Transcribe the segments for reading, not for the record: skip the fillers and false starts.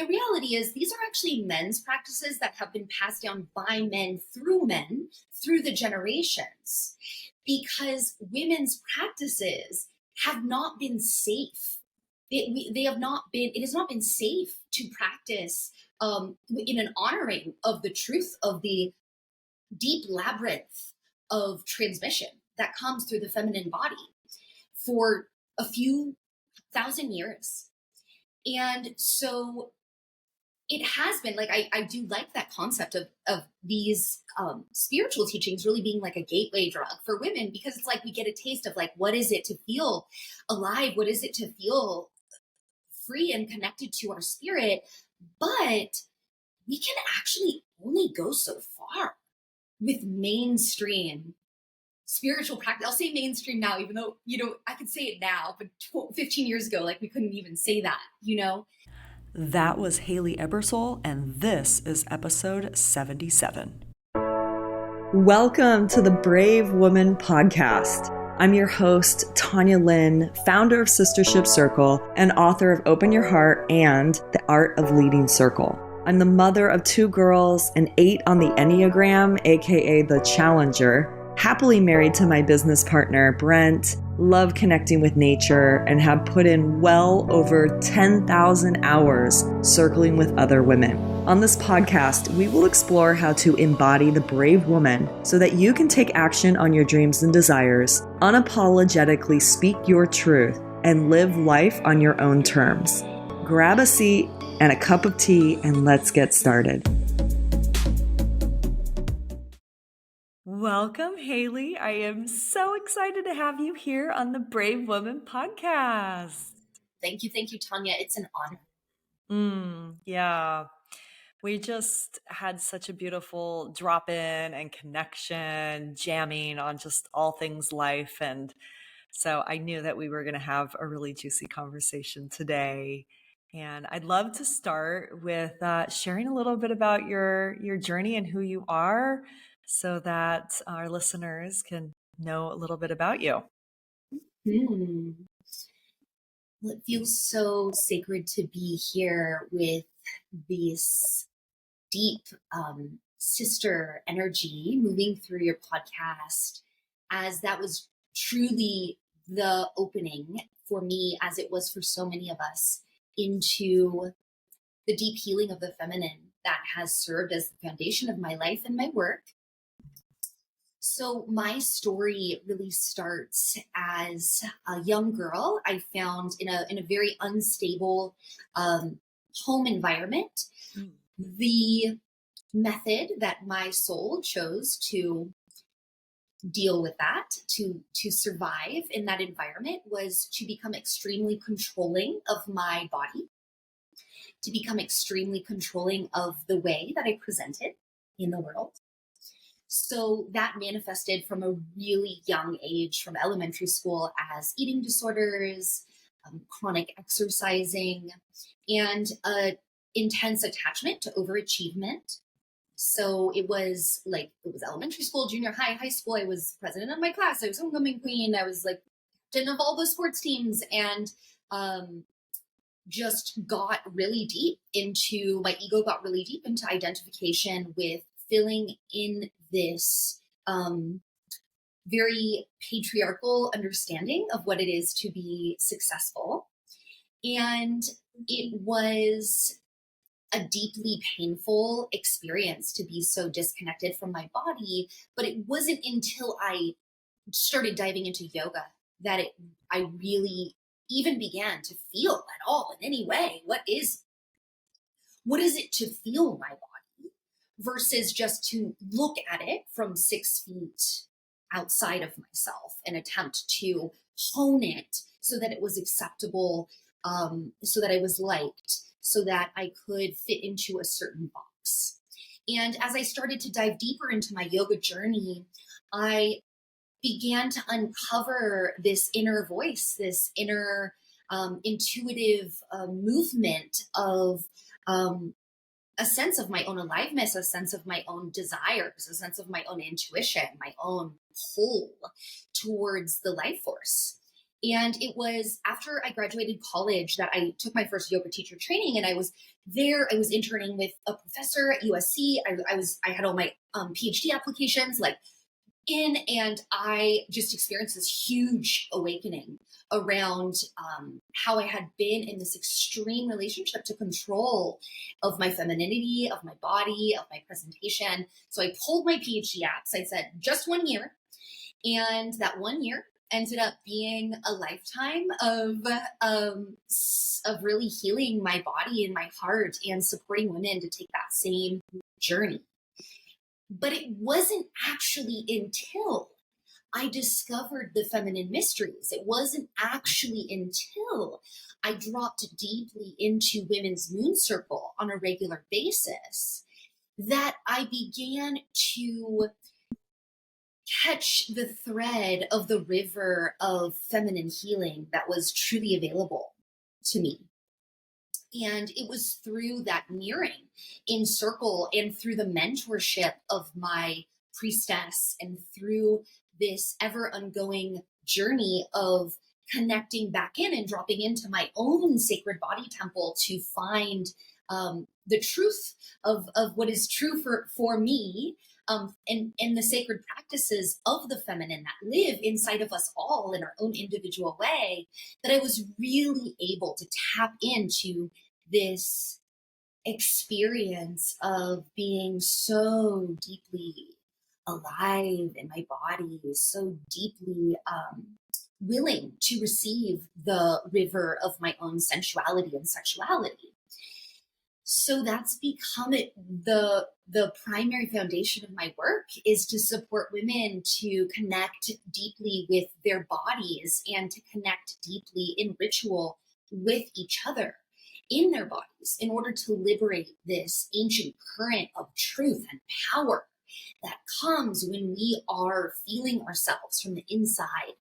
the reality is these are actually men's practices that have been passed down by men through the generations, because women's practices have not been safe. They have not been, it has not been safe to practice in an honoring of the truth of the deep labyrinth of transmission that comes through the feminine body for a few thousand years. And so it has been like, I do like that concept of these spiritual teachings really being like a gateway drug for women, because it's like we get a taste of like, what is it to feel alive? What is it to feel free and connected to our spirit? But we can actually only go so far with mainstream spiritual practice. I'll say mainstream now, even though, I could say it now, but 15 years ago, like we couldn't even say that, That was Hayley Ebersole, and this is episode 77. Welcome to the Brave Woman Podcast. I'm your host, Tanya Lynn, founder of Sistership Circle and author of Open Your Heart and The Art of Leading Circle. I'm the mother of 2 girls, an 8 on the Enneagram, aka the Challenger, happily married to my business partner, Brent, love connecting with nature, and have put in well over 10,000 hours circling with other women. On this podcast, we will explore how to embody the brave woman so that you can take action on your dreams and desires, unapologetically speak your truth, and live life on your own terms. Grab a seat and a cup of tea, and let's get started. Welcome, Hayley. I am so excited to have you here on the Brave Woman Podcast. Thank you, Tanya. It's an honor. Yeah. We just had such a beautiful drop-in and connection, jamming on just all things life. And so I knew that we were going to have a really juicy conversation today. And I'd love to start with sharing a little bit about your journey and who you are so that our listeners can know a little bit about you. Well, it feels so sacred to be here with this deep sister energy moving through your podcast, as that was truly the opening for me, as it was for so many of us, into the deep healing of the feminine that has served as the foundation of my life and my work. So my story really starts as a young girl I found in a very unstable home environment. The method that my soul chose to deal with that, to survive in that environment, was to become extremely controlling of my body, to become extremely controlling of the way that I presented in the world. So that manifested from a really young age, from elementary school, as eating disorders, chronic exercising, and an intense attachment to overachievement. So it was elementary school, junior high, high school. I was president of my class. I was homecoming queen. I was like captain of all the sports teams, and just got really deep into, my ego got really deep into identification with filling in this very patriarchal understanding of what it is to be successful. And it was a deeply painful experience to be so disconnected from my body. But it wasn't until I started diving into yoga that I really even began to feel at all in any way. What is it to feel my body versus just to look at it from 6 feet outside of myself and attempt to hone it so that it was acceptable, so that I was liked, so that I could fit into a certain box. And as I started to dive deeper into my yoga journey, I began to uncover this inner voice, this inner intuitive movement of a sense of my own aliveness, a sense of my own desires, a sense of my own intuition, my own pull towards the life force. And it was after I graduated college that I took my first yoga teacher training, and I was there. I was interning with a professor at USC. I had all my PhD applications like in, and I just experienced this huge awakening around how I had been in this extreme relationship to control of my femininity, of my body, of my presentation. So I pulled my PhD apps. I said just 1 year, and that 1 year ended up being a lifetime of really healing my body and my heart and supporting women to take that same journey. But it wasn't actually until I discovered the feminine mysteries. It wasn't actually until I dropped deeply into Women's Moon Circle on a regular basis that I began to catch the thread of the river of feminine healing that was truly available to me. And it was through that mirroring in circle and through the mentorship of my priestess and through this ever ongoing journey of connecting back in and dropping into my own sacred body temple to find the truth of what is true for me, and the sacred practices of the feminine that live inside of us all in our own individual way, that I was really able to tap into this experience of being so deeply alive in my body, so deeply willing to receive the river of my own sensuality and sexuality. So that's become the primary foundation of my work, is to support women to connect deeply with their bodies and to connect deeply in ritual with each other in their bodies in order to liberate this ancient current of truth and power that comes when we are feeling ourselves from the inside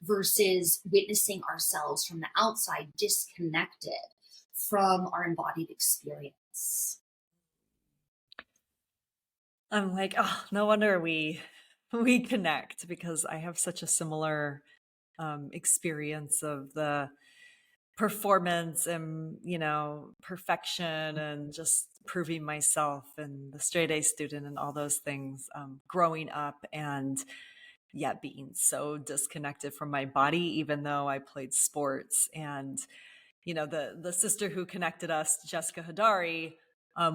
versus witnessing ourselves from the outside, disconnected from our embodied experience. I'm like, oh, no wonder we connect, because I have such a similar experience of the performance and, perfection and just proving myself and the straight A student and all those things, growing up, and yet being so disconnected from my body, even though I played sports. And the sister who connected us, Jessica Hadari,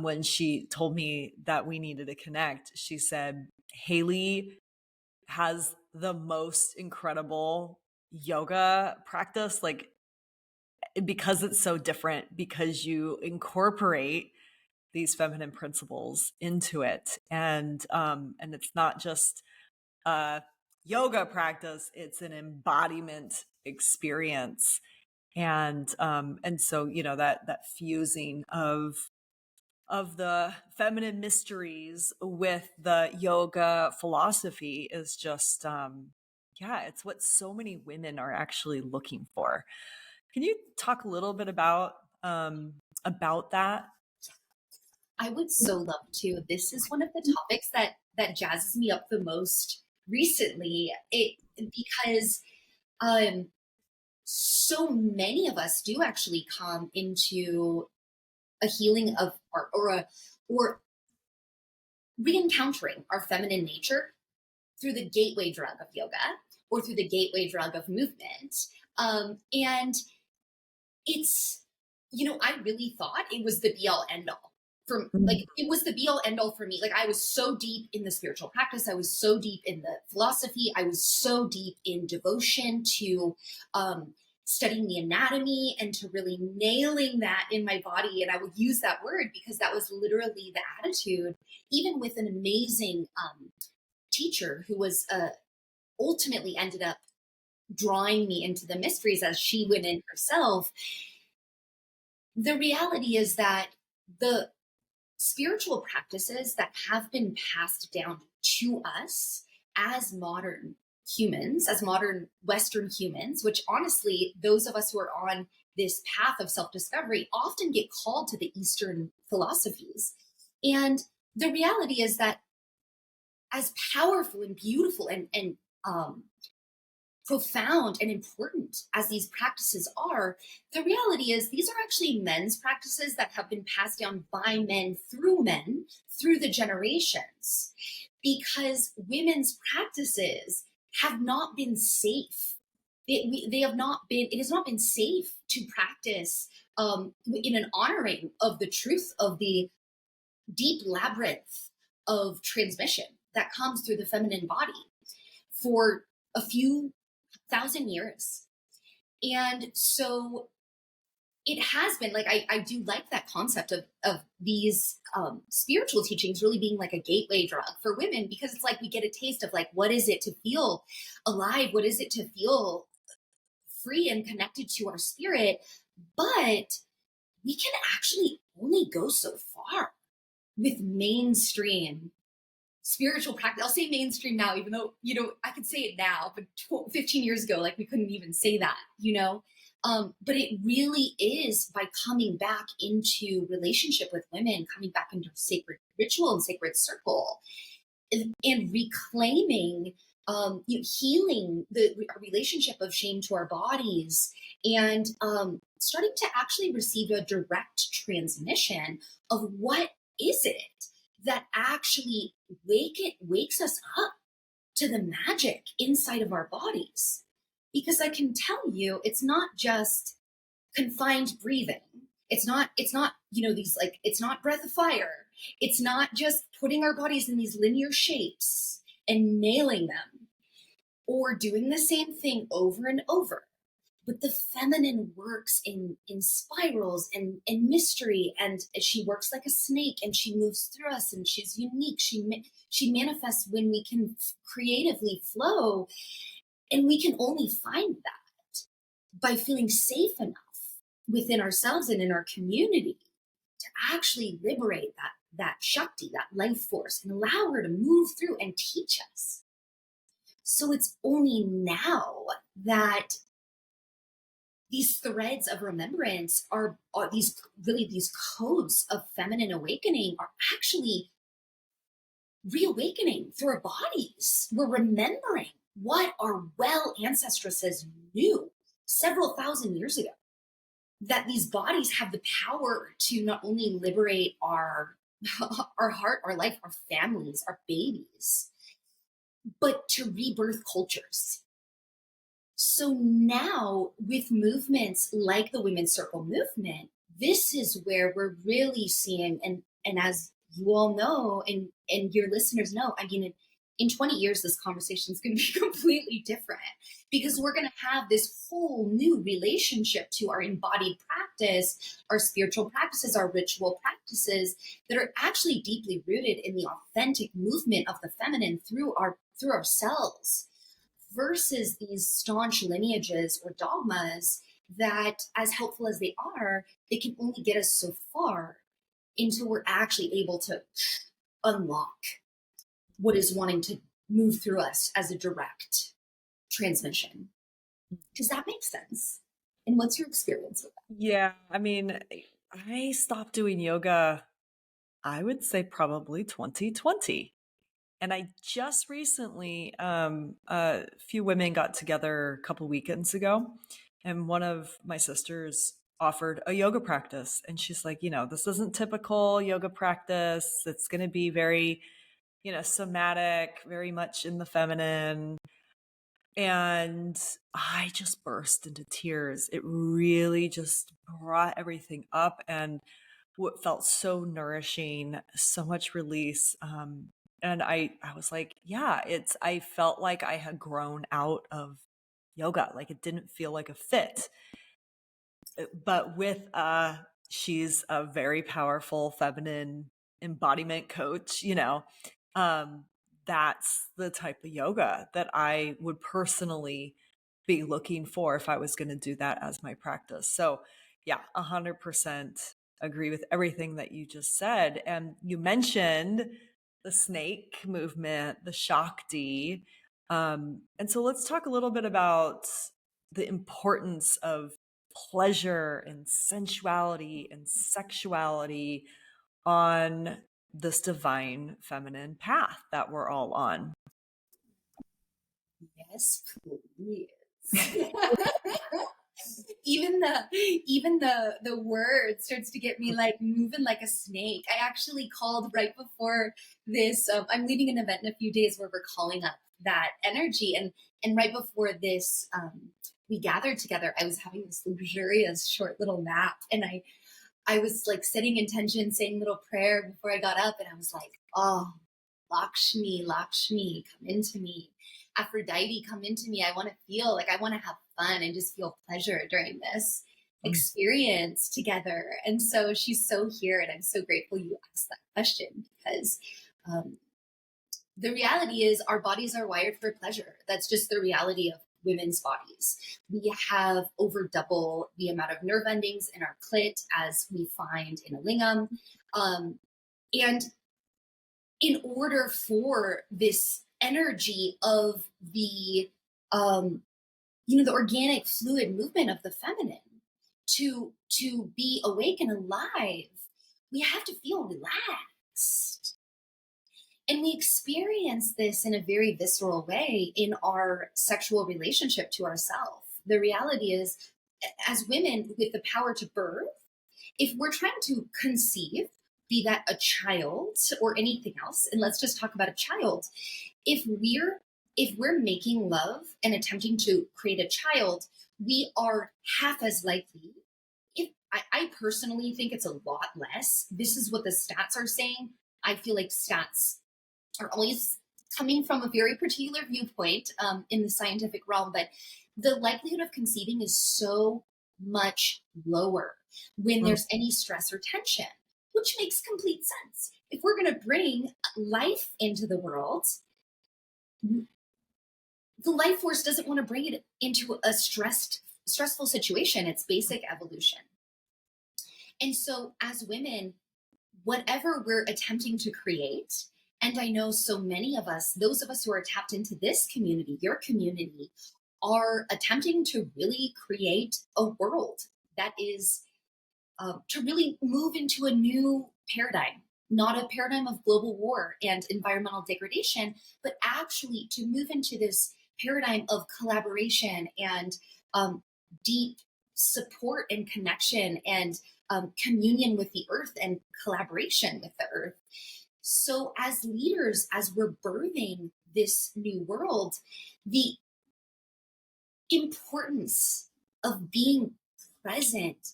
when she told me that we needed to connect, she said, Hayley has the most incredible yoga practice, like, because it's so different, because you incorporate these feminine principles into it. And it's not just a yoga practice, it's an embodiment experience. And so, that fusing of the feminine mysteries with the yoga philosophy is just, it's what so many women are actually looking for. Can you talk a little bit about that? I would so love to. This is one of the topics that jazzes me up the most recently. Because so many of us do actually come into a healing of or re-encountering our feminine nature through the gateway drug of yoga or through the gateway drug of movement. And it's, I really thought it was the be all end all. It was the be all end all for me. Like, I was so deep in the spiritual practice. I was so deep in the philosophy. I was so deep in devotion to studying the anatomy and to really nailing that in my body. And I would use that word because that was literally the attitude, even with an amazing teacher who was ultimately ended up drawing me into the mysteries as she went in herself. The reality is that the spiritual practices that have been passed down to us as modern humans, as modern Western humans, which honestly, those of us who are on this path of self-discovery often get called to the Eastern philosophies. And the reality is that as powerful and beautiful and profound and important as these practices are, the reality is these are actually men's practices that have been passed down by men through the generations, because women's practices have not been safe. They have not been, it has not been safe to practice in an honoring of the truth of the deep labyrinth of transmission that comes through the feminine body for a few thousand years. And so it has been like, I do like that concept of these spiritual teachings really being like a gateway drug for women, because it's like we get a taste of like, what is it to feel alive? What is it to feel free and connected to our spirit? But we can actually only go so far with mainstream spiritual practice. I'll say mainstream now, even though, I could say it now, but 15 years ago, like we couldn't even say that, but it really is by coming back into relationship with women, coming back into sacred ritual and sacred circle, and reclaiming, healing the relationship of shame to our bodies, and starting to actually receive a direct transmission of what is it that actually wakes us up to the magic inside of our bodies. Because I can tell you, it's not just confined breathing. It's not, these like, it's not breath of fire. It's not just putting our bodies in these linear shapes and nailing them or doing the same thing over and over. But the feminine works in spirals and mystery, and she works like a snake, and she moves through us, and she's unique. She manifests when we can creatively flow, and we can only find that by feeling safe enough within ourselves and in our community to actually liberate that Shakti, that life force, and allow her to move through and teach us. So it's only now that these threads of remembrance are these codes of feminine awakening are actually reawakening through our bodies. We're remembering what our well ancestresses knew several thousand years ago, that these bodies have the power to not only liberate our heart, our life, our families, our babies, but to rebirth cultures. So now with movements like the Women's Circle movement, this is where we're really seeing, and as you all know, and your listeners know, I mean, in 20 years, this conversation is going to be completely different, because we're going to have this whole new relationship to our embodied practice, our spiritual practices, our ritual practices that are actually deeply rooted in the authentic movement of the feminine through ourselves, versus these staunch lineages or dogmas that, as helpful as they are, they can only get us so far until we're actually able to unlock what is wanting to move through us as a direct transmission. Does that make sense? And what's your experience with that? Yeah, I mean, I stopped doing yoga, I would say probably 2020. And I just recently, a few women got together a couple weekends ago, and one of my sisters offered a yoga practice. And she's like, this isn't typical yoga practice. It's going to be very, somatic, very much in the feminine. And I just burst into tears. It really just brought everything up, and what felt so nourishing, so much release. And I was like, yeah, I felt like I had grown out of yoga. Like it didn't feel like a fit. But with, she's a very powerful feminine embodiment coach, that's the type of yoga that I would personally be looking for if I was going to do that as my practice. So yeah, 100% agree with everything that you just said. And you mentioned the snake movement, the Shakti. And so let's talk a little bit about the importance of pleasure and sensuality and sexuality on this divine feminine path that we're all on. Yes, please. even the word starts to get me like moving like a snake. I actually called right before this. I'm leading an event in a few days where we're calling up that energy, and right before this, we gathered together. I was having this luxurious short little nap, and I was like setting intention, saying a little prayer before I got up, and I was like, oh, Lakshmi, Lakshmi, come into me. Aphrodite, come into me. I want to feel like I want to have fun and just feel pleasure during this experience together. And so she's so here, and I'm so grateful you asked that question, because the reality is our bodies are wired for pleasure. That's just the reality of women's bodies. We have over double the amount of nerve endings in our clit as we find in a lingam. And in order for this energy of the, the organic fluid movement of the feminine to be awake and alive, we have to feel relaxed. And we experience this in a very visceral way in our sexual relationship to ourselves. The reality is, as women with the power to birth, if we're trying to conceive, be that a child or anything else, and let's just talk about a child, if we're making love and attempting to create a child, we are half as likely. I personally think it's a lot less. This is what the stats are saying. I feel like stats are always coming from a very particular viewpoint in the scientific realm, but the likelihood of conceiving is so much lower when there's any stress or tension, which makes complete sense. If we're going to bring life into the world, the life force doesn't want to bring it into a stressful situation. It's basic evolution. And so as women, whatever we're attempting to create, and I know so many of us, those of us who are tapped into this community, your community, are attempting to really create a world that is to really move into a new paradigm, not a paradigm of global war and environmental degradation, but actually to move into this paradigm of collaboration and deep support and connection and communion with the earth and collaboration with the earth. So as leaders, as we're birthing this new world, the importance of being present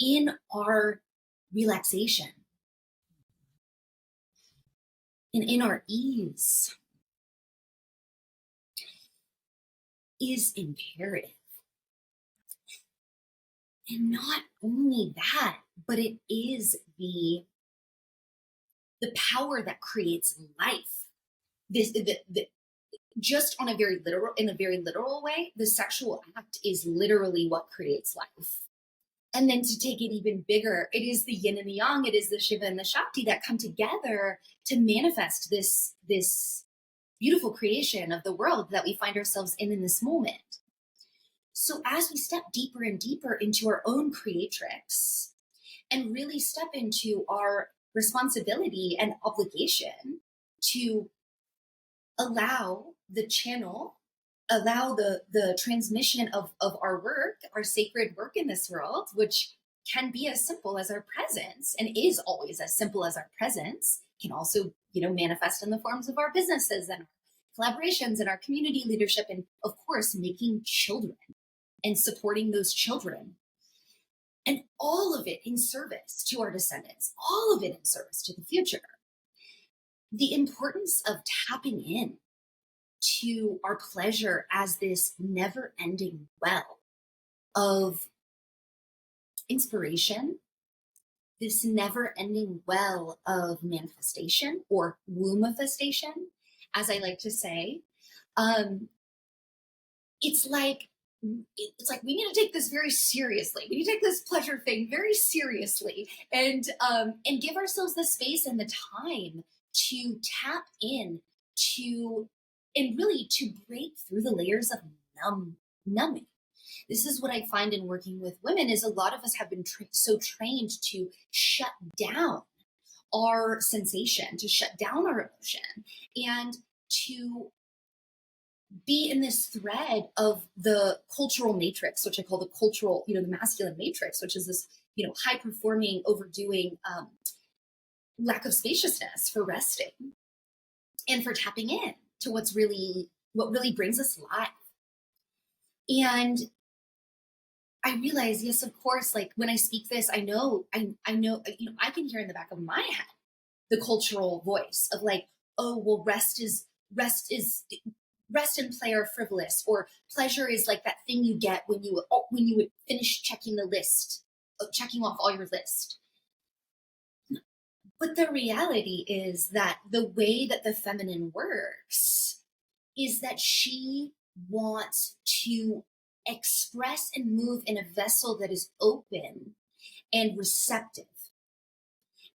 in our relaxation and in our ease is imperative. And not only that, but it is the power that creates life. Just on a very literal way, the sexual act is literally what creates life. And then to take it even bigger, it is the yin and the yang, it is the Shiva and the Shakti that come together to manifest this beautiful creation of the world that we find ourselves in this moment. So as we step deeper and deeper into our own creatrix and really step into our responsibility and obligation to allow the channel, allow the transmission of our work, our sacred work in this world, which can be as simple as our presence and is always as simple as our presence, can also, manifest in the forms of our businesses and collaborations and our community leadership, and of course, making children and supporting those children. And all of it in service to our descendants, all of it in service to the future. The importance of tapping in to our pleasure as this never-ending well of inspiration, this never-ending well of manifestation or womb-manifestation, as I like to say. It's like we need to take this very seriously. We need to take this pleasure thing very seriously, and give ourselves the space and the time to tap in to, and really to break through the layers of numbing. This is what I find in working with women is a lot of us have been so trained to shut down our sensation, to shut down our emotion, and to be in this thread of the cultural matrix, which I call the cultural, the masculine matrix, which is this, high performing, overdoing, lack of spaciousness for resting and for tapping in to what really brings us life. And I realize, yes, of course, like when I speak this, I know, I can hear in the back of my head the cultural voice of like, oh, well, rest and play are frivolous, or pleasure is like that thing you get when you would finish checking the list, checking off all your list. But the reality is that the way that the feminine works is that she wants to express and move in a vessel that is open and receptive.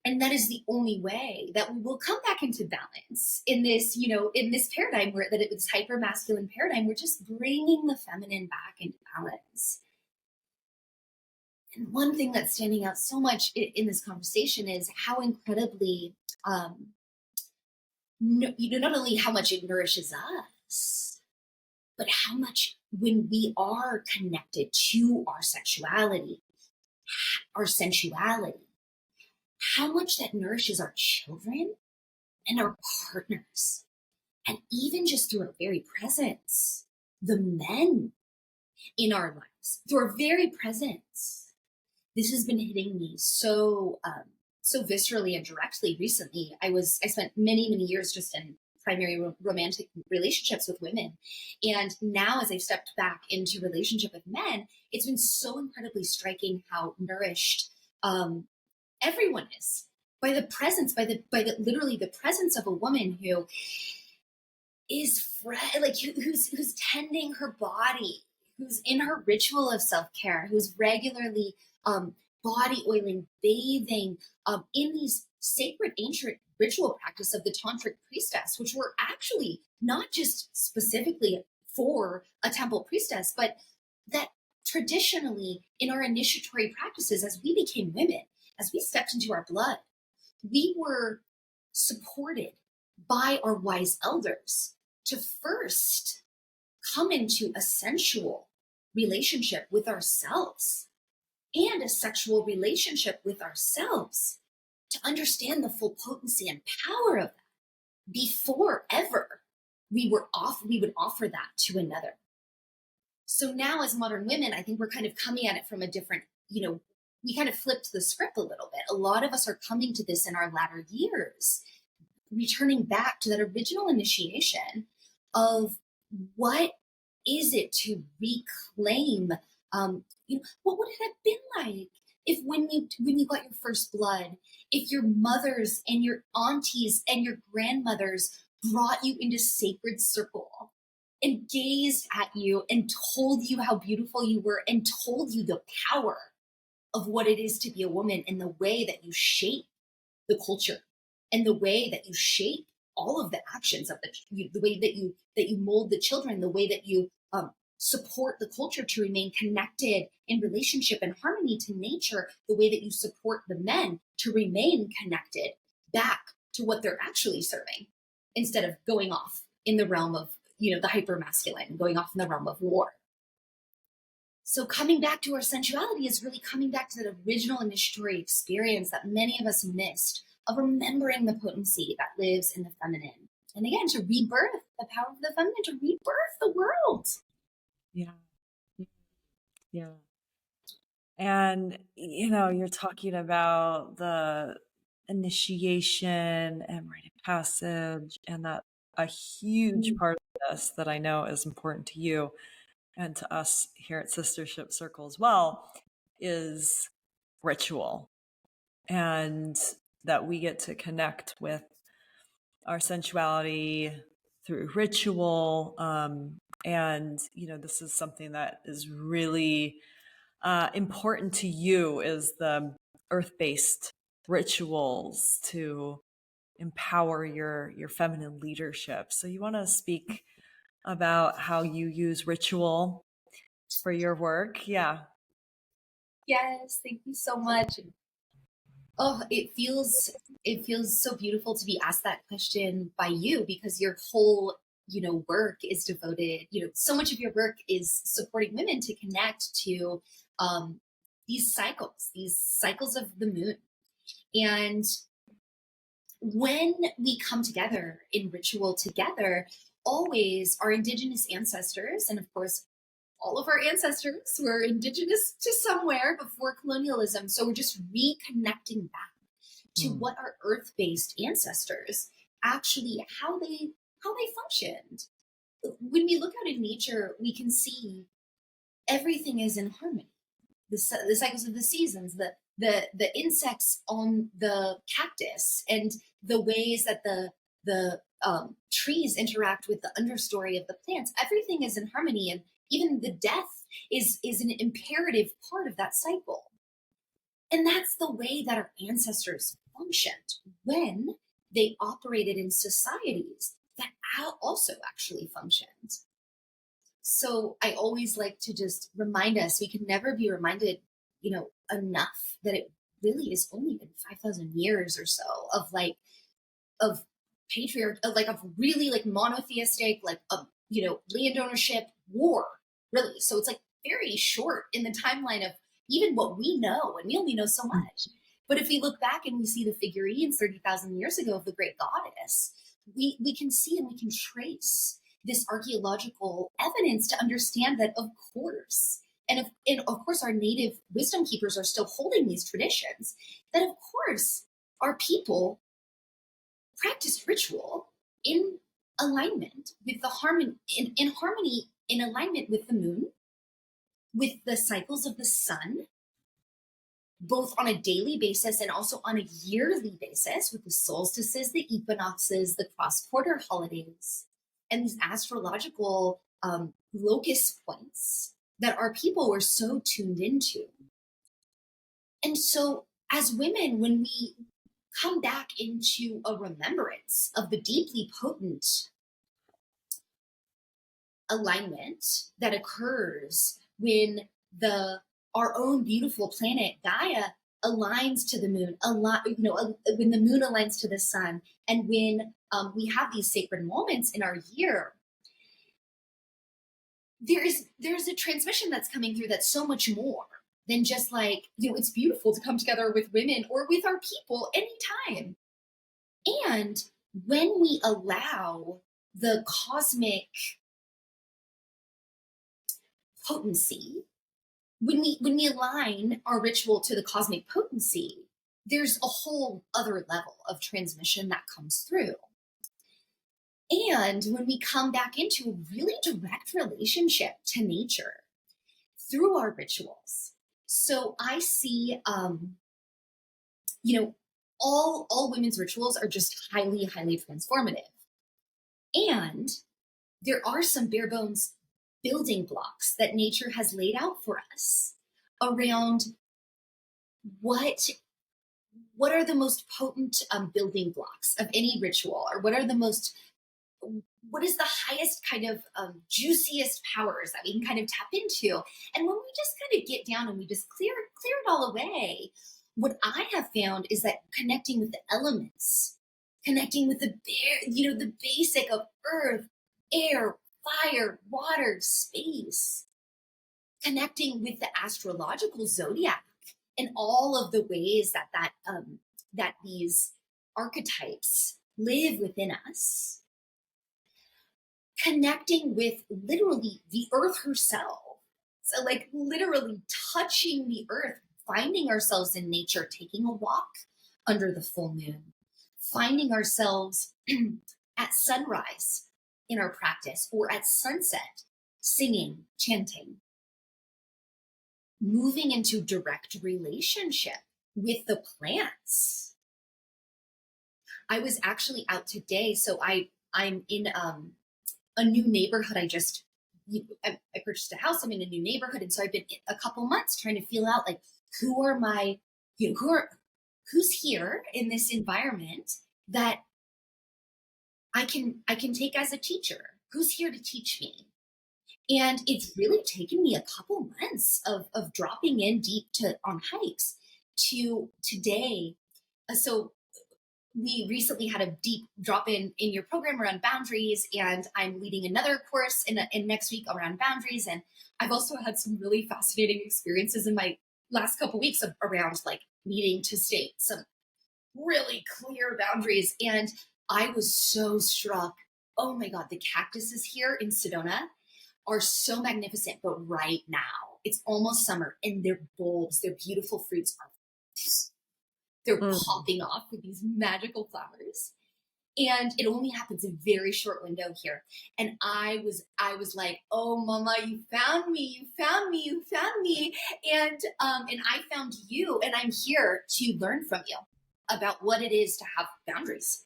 And that is the only way that we will come back into balance in this, in this paradigm where that it's hyper masculine paradigm. We're just bringing the feminine back into balance. And one thing that's standing out so much in this conversation is how incredibly, not only how much it nourishes us, but how much when we are connected to our sexuality, our sensuality, how much that nourishes our children and our partners. And even just through our very presence, the men in our lives, through our very presence. This has been hitting me so viscerally and directly recently. I spent many, many years just in primary romantic relationships with women. And now as I've stepped back into relationship with men, it's been so incredibly striking how nourished everyone is by the presence, by the literally the presence of a woman who is who's tending her body, who's in her ritual of self-care, who's regularly body oiling, bathing, in these sacred ancient ritual practice of the tantric priestess, which were actually not just specifically for a temple priestess, but that traditionally in our initiatory practices, as we became women, as we stepped into our blood, we were supported by our wise elders to first come into a sensual relationship with ourselves and a sexual relationship with ourselves to understand the full potency and power of that before ever we would offer that to another. So now as modern women, I think we're kind of coming at it from a different, we kind of flipped the script a little bit. A lot of us are coming to this in our latter years, returning back to that original initiation of what is it to reclaim, what would it have been like if when you got your first blood, if your mothers and your aunties and your grandmothers brought you into sacred circle and gazed at you and told you how beautiful you were and told you the power of what it is to be a woman and the way that you shape the culture and the way that you shape all of the actions of the way that you mold the children, the way that you support the culture to remain connected in relationship and harmony to nature, the way that you support the men to remain connected back to what they're actually serving instead of going off in the realm of, the hyper masculine, going off in the realm of war. So coming back to our sensuality is really coming back to that original initiatory experience that many of us missed of remembering the potency that lives in the feminine. And again, to rebirth the power of the feminine, to rebirth the world. Yeah. Yeah. And, you're talking about the initiation and rite of passage, and that a huge part of this that I know is important to you and to us here at Sistership Circle as well is ritual, and that we get to connect with our sensuality through ritual. And, this is something that is really important to you, is the earth-based rituals to empower your feminine leadership. So you want to speak about how you use ritual for your work? Yeah. Yes, thank you so much. Oh, it feels so beautiful to be asked that question by you, because your whole work is devoted, so much of your work is supporting women to connect to um, these cycles of the moon. And when we come together in ritual together, always our indigenous ancestors, and of course, all of our ancestors were indigenous to somewhere before colonialism. So we're just reconnecting back to what our earth-based ancestors actually, how they functioned. When we look out in nature, we can see everything is in harmony. The cycles of the seasons, the insects on the cactus, and the ways that the trees interact with the understory of the plants. Everything is in harmony, and even the death is an imperative part of that cycle. And that's the way that our ancestors functioned when they operated in societies that also actually functioned. So I always like to just remind us, we can never be reminded, enough that it really has only been 5,000 years or so of patriarch, of really monotheistic, land ownership, war, really. So it's very short in the timeline of even what we know, and we only know so much. But if we look back and we see the figurines 30,000 years ago of the great goddess, we can see and we can trace this archaeological evidence to understand that, of course, and of course our native wisdom keepers are still holding these traditions, that of course our people practiced ritual in alignment with the harmony, in harmony, in alignment with the moon, with the cycles of the sun, both on a daily basis and also on a yearly basis, with the solstices, the equinoxes, the cross-quarter holidays, and these astrological locus points that our people were so tuned into. And so as women, when we come back into a remembrance of the deeply potent alignment that occurs when our own beautiful planet Gaia aligns to the moon, when the moon aligns to the sun, and when we have these sacred moments in our year, there's a transmission that's coming through that's so much more than just it's beautiful to come together with women or with our people anytime. And when we allow the cosmic potency, when we align our ritual to the cosmic potency, there's a whole other level of transmission that comes through. And when we come back into a really direct relationship to nature through our rituals. So I see, all women's rituals are just highly, highly transformative. And there are some bare bones building blocks that nature has laid out for us around what are the most potent building blocks of any ritual, or what is the highest kind of juiciest powers that we can kind of tap into. And when we just kind of get down and we just clear it all away, what I have found is that connecting with the elements, connecting with the basic of earth, air, fire, water, space, connecting with the astrological zodiac and all of the ways that these archetypes live within us, connecting with literally the earth herself. So literally touching the earth, finding ourselves in nature, taking a walk under the full moon, finding ourselves at sunrise in our practice, or at sunset, singing, chanting, moving into direct relationship with the plants. I was actually out today, so I'm in a new neighborhood. I purchased a house. I'm in a new neighborhood, and so I've been a couple months trying to feel out who's here in this environment that I can take as a teacher. Who's here to teach me? And it's really taken me a couple months of dropping in deep on hikes to today. So we recently had a deep drop in your program around boundaries, and I'm leading another course in next week around boundaries. And I've also had some really fascinating experiences in my last couple weeks around like needing to state some really clear boundaries. And I was so struck. Oh my God, the cactuses here in Sedona are so magnificent, but right now it's almost summer and their bulbs, their beautiful fruits are they're popping off with these magical flowers. And it only happens a very short window here. And I was like, oh mama, you found me, you found me, you found me. And I found you, and I'm here to learn from you about what it is to have boundaries.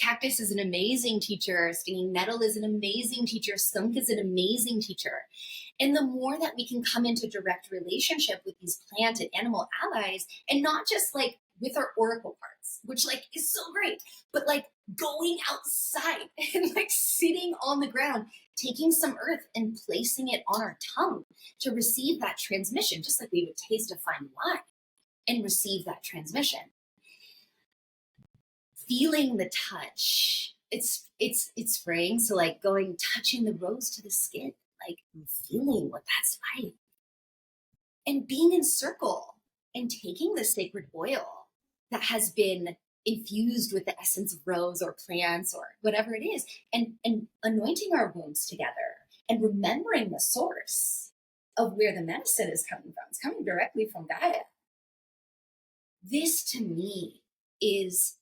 Cactus is an amazing teacher. Stinging nettle is an amazing teacher. Skunk is an amazing teacher. And the more that we can come into direct relationship with these plant and animal allies, and not just like with our oracle cards, which like is so great, but like going outside and like sitting on the ground, taking some earth and placing it on our tongue to receive that transmission, just like we would taste a fine wine and receive that transmission. Feeling the touch, it's fraying, so like going touching the rose to the skin, like feeling what that's like, and being in circle and taking the sacred oil that has been infused with the essence of rose or plants or whatever it is, and anointing our wounds together and remembering the source of where the medicine is coming from. It's coming directly from Gaia. This to me is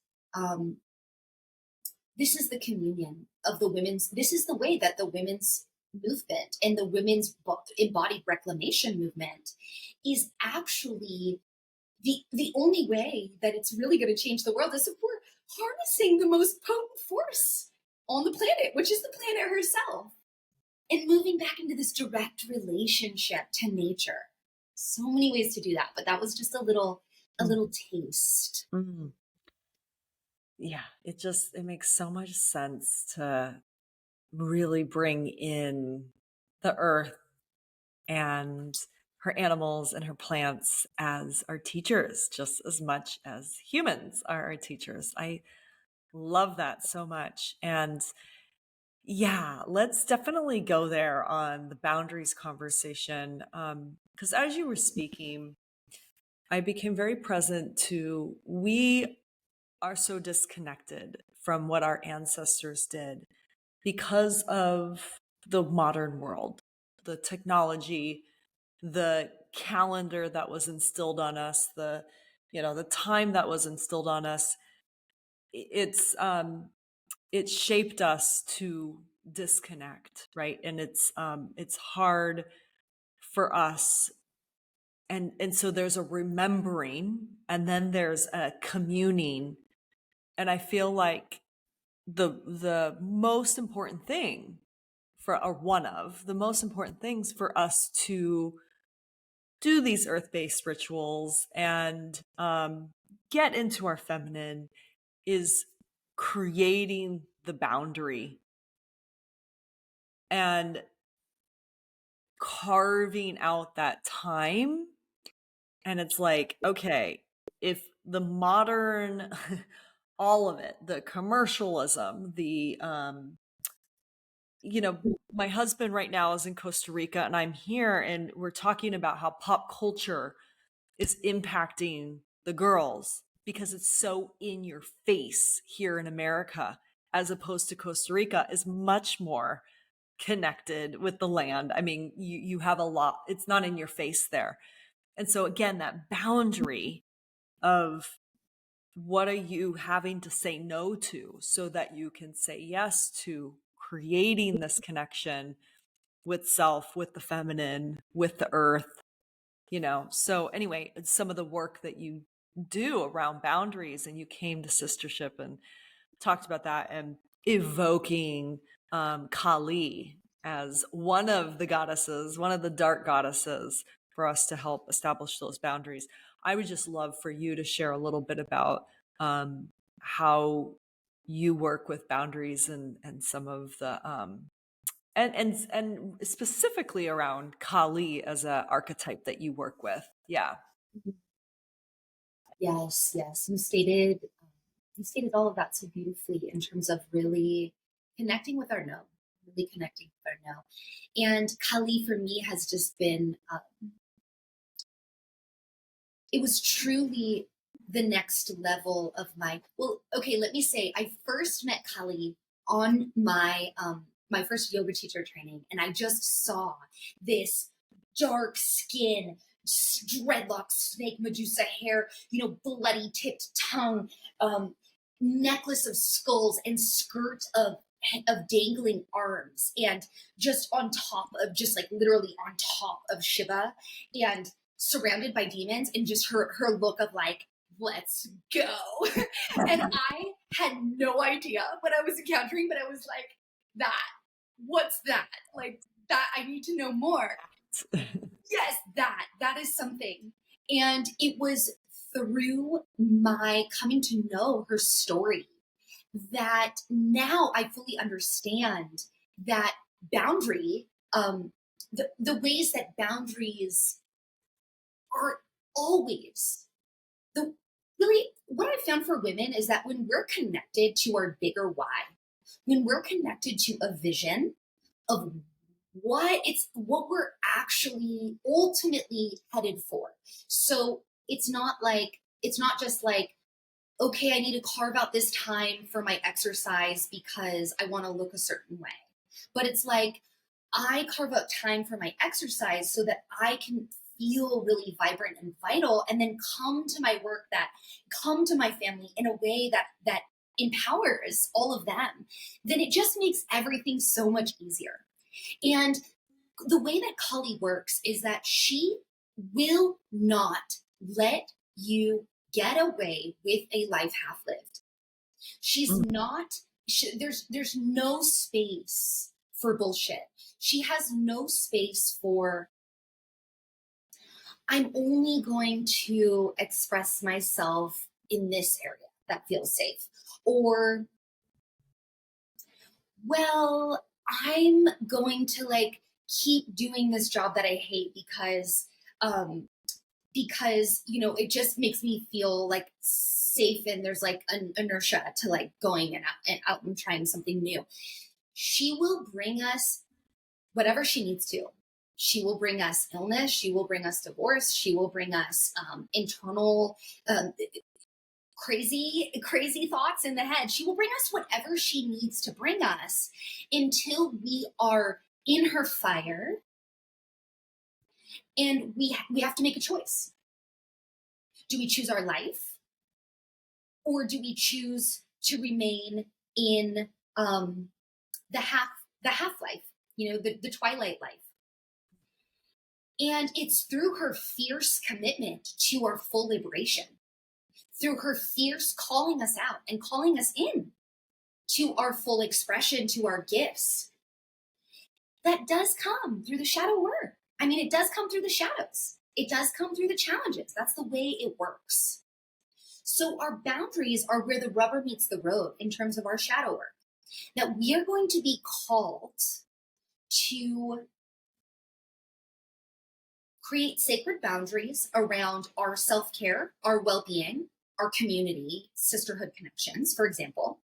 this is the communion of the women's, this is the way that the women's movement and the women's embodied reclamation movement is actually the only way that it's really going to change the world, is if we're harnessing the most potent force on the planet, which is the planet herself, and moving back into this direct relationship to nature. So many ways to do that, but that was just a little taste. Mm-hmm. Yeah, it makes so much sense to really bring in the earth and her animals and her plants as our teachers, just as much as humans are our teachers. I love that so much. And yeah, let's definitely go there on the boundaries conversation. Because as you were speaking, I became very present to we are so disconnected from what our ancestors did because of the modern world, the technology, the calendar that was instilled on us, the time that was instilled on us. It shaped us to disconnect, right? And it's hard for us. And so there's a remembering, and then there's a communing. And I feel like the most important thing one of the most important things for us to do these earth-based rituals and get into our feminine is creating the boundary and carving out that time. And it's like, okay, if the modern all of it, the commercialism, my husband right now is in Costa Rica and I'm here, and we're talking about how pop culture is impacting the girls because it's so in your face here in America, as opposed to Costa Rica is much more connected with the land. I mean, you have a lot, it's not in your face there. And so again, that boundary of what are you having to say no to so that you can say yes to creating this connection with self, with the feminine, with the earth, So anyway, some of the work that you do around boundaries, and you came to sistership and talked about that, and evoking Kali as one of the goddesses, one of the dark goddesses, for us to help establish those boundaries. I would just love for you to share a little bit about how you work with boundaries and some of the and specifically around Kali as an archetype that you work with. Yeah. Yes, you stated You stated all of that so beautifully in terms of really connecting with our no, really connecting with our no. And Kali for me has just been, it was truly the next level of my, well, okay, let me say, I first met Kali on my first yoga teacher training, and I just saw this dark skin, dreadlocks, snake Medusa hair, bloody tipped tongue, necklace of skulls, and skirt of dangling arms, and just on top of, just like literally on top of Shiva, and surrounded by demons, and just her look of like, let's go. And I had no idea what I was encountering, but I was like, what's that? Like, that, I need to know more. Yes, that is something. And it was through my coming to know her story that now I fully understand that boundary, the ways that boundaries are always really what I found for women is that when we're connected to our bigger why, when we're connected to a vision of what we're actually ultimately headed for. So it's not just like, okay, I need to carve out this time for my exercise because I want to look a certain way. But it's like, I carve out time for my exercise so that I can feel really vibrant and vital, and then come to my work, come to my family in a way that empowers all of them. Then it just makes everything so much easier. And the way that Kali works is that she will not let you get away with a life half lived. She's not, there's no space for bullshit. She has no space for, I'm only going to express myself in this area that feels safe. Or, well, I'm going to like keep doing this job that I hate because it just makes me feel like safe, and there's like an inertia to like going and out and trying something new. She will bring us whatever she needs to. She will bring us illness. She will bring us divorce. She will bring us internal crazy thoughts in the head. She will bring us whatever she needs to bring us until we are in her fire. And we have to make a choice. Do we choose our life, or do we choose to remain in the half life, the twilight life? And it's through her fierce commitment to our full liberation, through her fierce calling us out and calling us in to our full expression, to our gifts, that does come through the shadow work. I mean, it does come through the shadows. It does come through the challenges. That's the way it works. So our boundaries are where the rubber meets the road in terms of our shadow work. That we are going to be called to create sacred boundaries around our self-care, our well-being, our community, sisterhood connections, for example.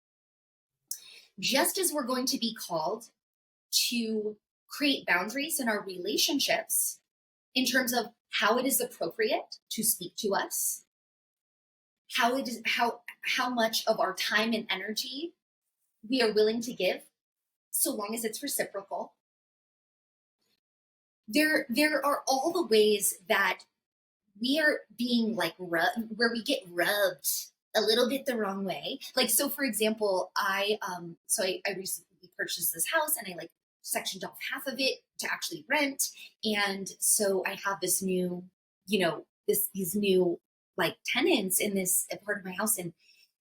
Just as we're going to be called to create boundaries in our relationships in terms of how it is appropriate to speak to us, how much of our time and energy we are willing to give, so long as it's reciprocal. There are all the ways that we are being like where we get rubbed a little bit the wrong way. Like, so for example, I recently purchased this house, and I like sectioned off half of it to actually rent. And so I have this new, these new like tenants in this part of my house. And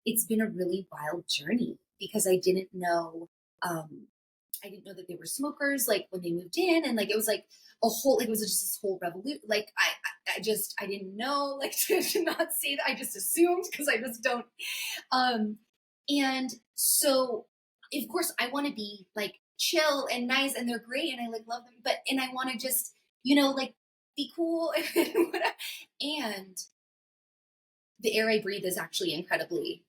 it's been a really wild journey because I didn't know that they were smokers, like when they moved in, and like, it was like it was just this whole revolution. Like I didn't know, like to not say that. I just assumed because I just don't. And so of course I want to be like chill and nice, and they're great, and I like love them, and I want to just, like be cool and whatever. And the air I breathe is actually incredibly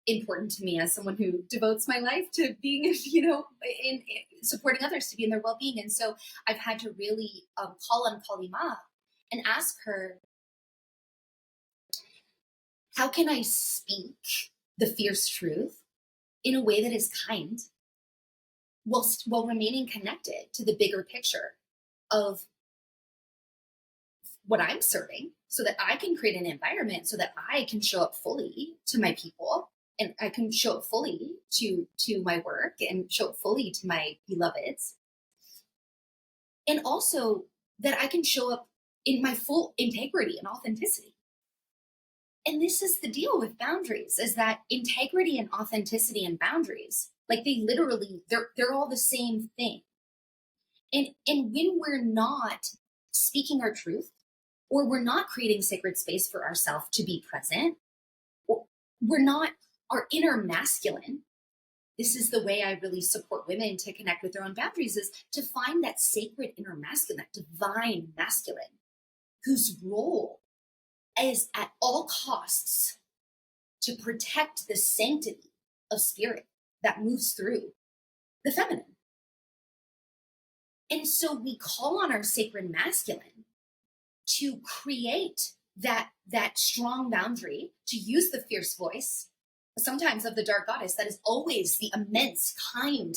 important to me as someone who devotes my life to being, in supporting others to be in their well-being. And so I've had to really call on Kali Ma and ask her, how can I speak the fierce truth in a way that is kind while remaining connected to the bigger picture of what I'm serving, so that I can create an environment so that I can show up fully to my people, and I can show up fully to my work and show up fully to my beloveds. And also that I can show up in my full integrity and authenticity. And this is the deal with boundaries, is that integrity and authenticity and boundaries, like they're all the same thing. And when we're not speaking our truth, or we're not creating sacred space for ourselves to be present, or we're not our inner masculine. This is the way I really support women to connect with their own boundaries, is to find that sacred inner masculine, that divine masculine, whose role is at all costs to protect the sanctity of spirit that moves through the feminine. And so we call on our sacred masculine to create that strong boundary, to use the fierce voice, sometimes of the dark goddess, that is always the immense, kind,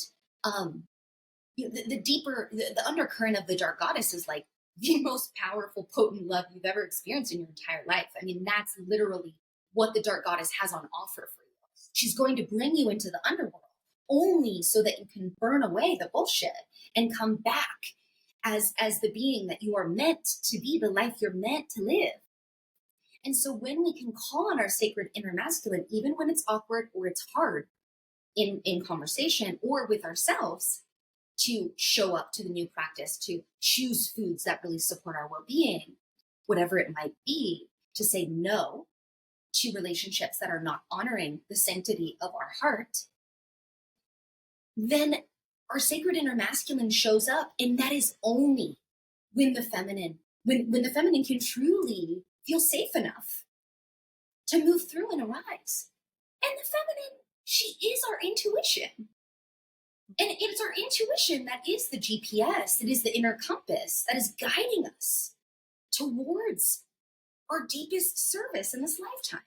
the deeper, the undercurrent of the dark goddess is like the most powerful, potent love you've ever experienced in your entire life. I mean, that's literally what the dark goddess has on offer for you. She's going to bring you into the underworld only so that you can burn away the bullshit and come back as the being that you are meant to be, the life you're meant to live. And so when we can call on our sacred inner masculine, even when it's awkward or it's hard in conversation or with ourselves, to show up to the new practice, to choose foods that really support our well-being, whatever it might be, to say no to relationships that are not honoring the sanctity of our heart, then our sacred inner masculine shows up. And that is only when the feminine, when the feminine can truly feel safe enough to move through and arise. And the feminine, she is our intuition. And it's our intuition that is the GPS, that is the inner compass, that is guiding us towards our deepest service in this lifetime.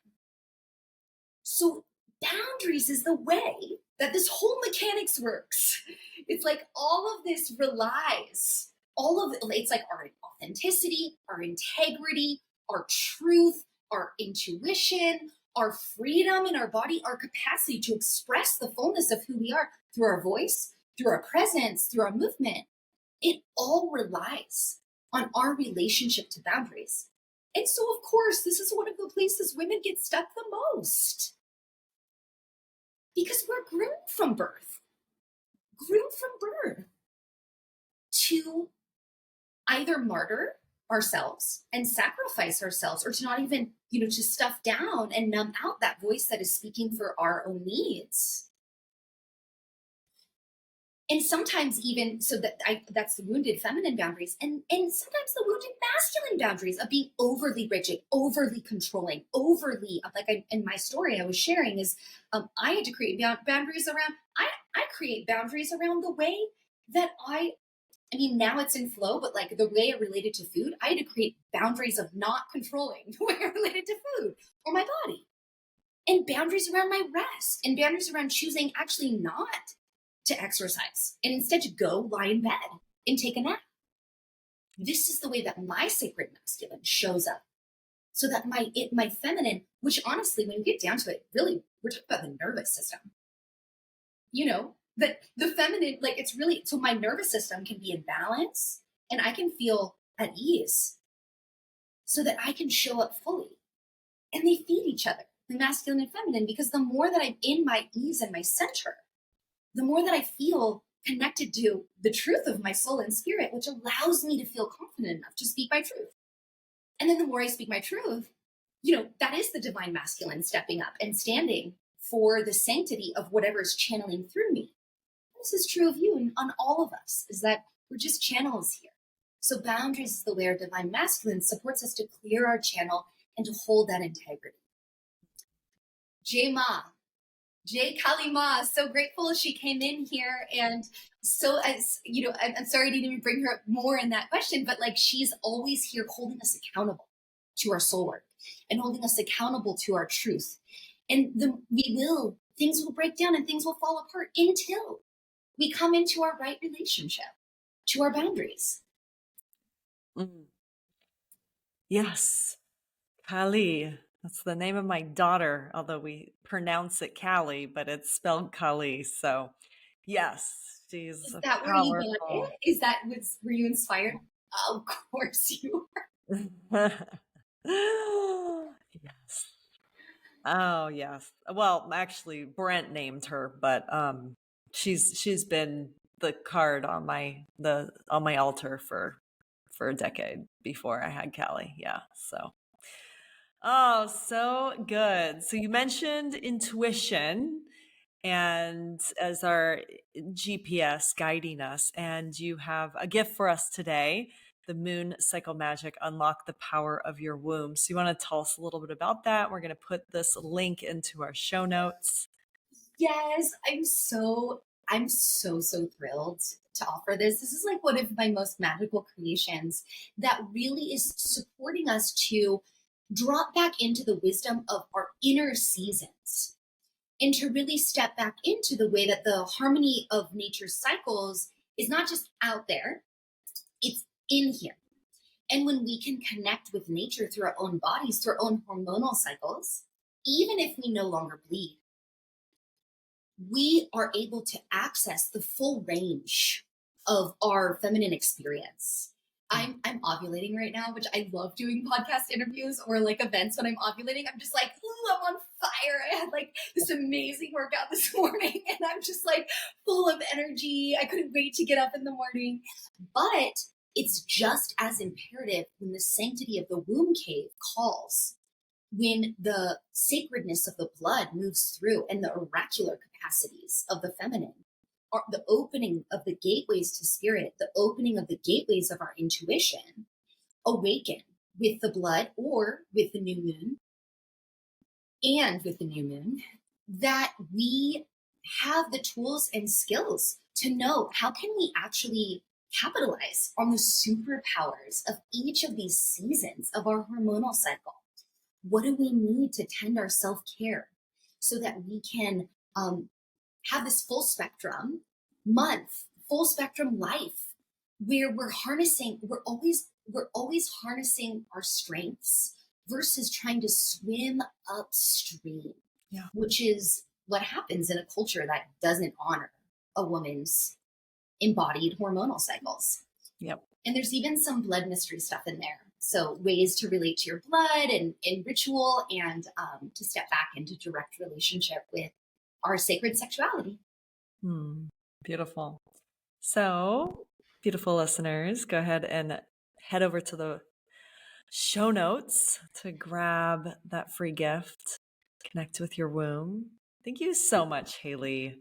So boundaries is the way that this whole mechanics works. It's like all of this relies, it's like our authenticity, our integrity, our truth, our intuition, our freedom in our body, our capacity to express the fullness of who we are through our voice, through our presence, through our movement. It all relies on our relationship to boundaries. And so, of course, this is one of the places women get stuck the most. Because we're groomed from birth to either martyr ourselves and sacrifice ourselves, or to not even, to stuff down and numb out that voice that is speaking for our own needs. And sometimes even, that's the wounded feminine boundaries, and sometimes the wounded masculine boundaries of being overly rigid, overly controlling, in my story I was sharing is, I had to create boundaries around, I create boundaries around the way that now it's in flow, but like the way I related to food, I had to create boundaries of not controlling the way I related to food or my body, and boundaries around my rest, and boundaries around choosing actually not to exercise and instead to go lie in bed and take a nap. This is the way that my sacred masculine shows up, so that my feminine, which honestly, when you get down to it, really, we're talking about the nervous system. That the feminine, it's really, so my nervous system can be in balance and I can feel at ease so that I can show up fully. And they feed each other, the masculine and feminine, because the more that I'm in my ease and my center, the more that I feel connected to the truth of my soul and spirit, which allows me to feel confident enough to speak my truth. And then the more I speak my truth, that is the divine masculine stepping up and standing for the sanctity of whatever is channeling through me. This is true of you and on all of us, is that we're just channels here. So boundaries is the way our divine masculine supports us to clear our channel and to hold that integrity. Jay Ma, Jay Kalima, so grateful she came in here. And so, as you know, I'm sorry I didn't even bring her up more in that question, but like she's always here holding us accountable to our soul work and holding us accountable to our truth. And things will break down and things will fall apart until we come into our right relationship to our boundaries. Mm. Yes, Kali. That's the name of my daughter, although we pronounce it Callie, but it's spelled Kali. So, yes, she's Is a that where you got powerful. it? Were you inspired? Of course you Yes. Oh, yes. Well, actually, Brent named her, but she's been the card on my altar for a decade before I had Callie. Yeah. So, oh, so good. So you mentioned intuition and as our GPS guiding us, and you have a gift for us today, the Moon Cycle Magic Unlock the Power of Your Womb. So you want to tell us a little bit about that? We're going to put this link into our show notes. Yes, I'm so thrilled to offer this. This is like one of my most magical creations that really is supporting us to drop back into the wisdom of our inner seasons and to really step back into the way that the harmony of nature's cycles is not just out there, it's in here. And when we can connect with nature through our own bodies, through our own hormonal cycles, even if we no longer bleed, we are able to access the full range of our feminine experience. I'm ovulating right now, which I love doing podcast interviews or like events when I'm ovulating. I'm just like, ooh, I'm on fire. I had like this amazing workout this morning and I'm just like full of energy. I couldn't wait to get up in the morning. But it's just as imperative when the sanctity of the womb cave calls, when the sacredness of the blood moves through and the oracular capacities of the feminine, or the opening of the gateways to spirit, the opening of the gateways of our intuition, awaken with the blood or with the new moon and with the new moon, that we have the tools and skills to know how can we actually capitalize on the superpowers of each of these seasons of our hormonal cycle. What do we need to tend our self-care so that we can have this full spectrum month, full spectrum life, where we're always harnessing our strengths versus trying to swim upstream, Yeah. which is what happens in a culture that doesn't honor a woman's embodied hormonal cycles. Yep. And there's even some blood mystery stuff in there. So ways to relate to your blood and ritual, and to step back into direct relationship with our sacred sexuality. Beautiful. So, beautiful listeners, go ahead and head over to the show notes to grab that free gift, connect with your womb. Thank you so much, Hayley.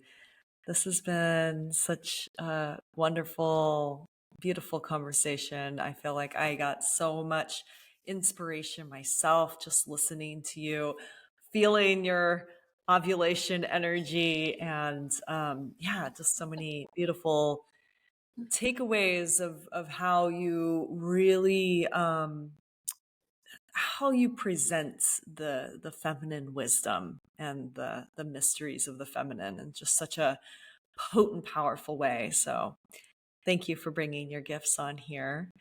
This has been such a wonderful, beautiful conversation. I feel like I got so much inspiration myself just listening to you, feeling your ovulation energy, and just so many beautiful takeaways of how you really how you present the feminine wisdom and the mysteries of the feminine in just such a potent, powerful way. So thank you for bringing your gifts on here.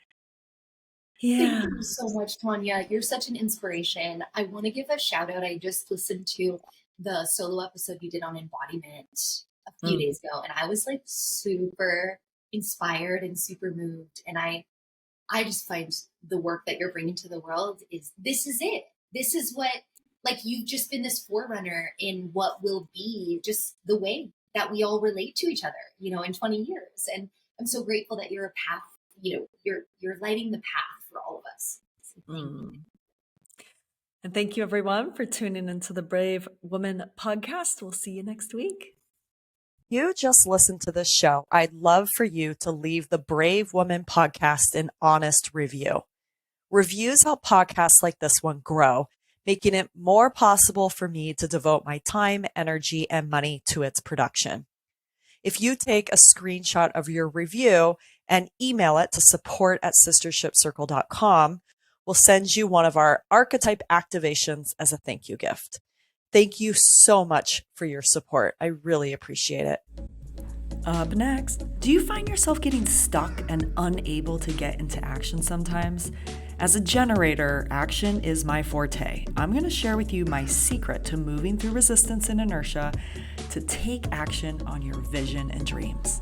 Yeah. Thank you so much, Tanya. You're such an inspiration. I want to give a shout out. I just listened to the solo episode you did on embodiment a few days ago, and I was like super inspired and super moved. And I just find the work that you're bringing to the world this is it. This is what, like, you've just been this forerunner in what will be just the way that we all relate to each other, in 20 years. And I'm so grateful that you're a path, you're lighting the path for all of us. So thank you. And thank you everyone for tuning into the Brave Woman podcast. We'll see you next week. You just listened to this show. I'd love for you to leave the Brave Woman podcast an honest review. Reviews help podcasts like this one grow, making it more possible for me to devote my time, energy, and money to its production. If you take a screenshot of your review and email it to support@sistershipcircle.com, we'll send you one of our archetype activations as a thank you gift. Thank you so much for your support. I really appreciate it. Up next, do you find yourself getting stuck and unable to get into action sometimes? As a generator, action is my forte. I'm going to share with you my secret to moving through resistance and inertia to take action on your vision and dreams.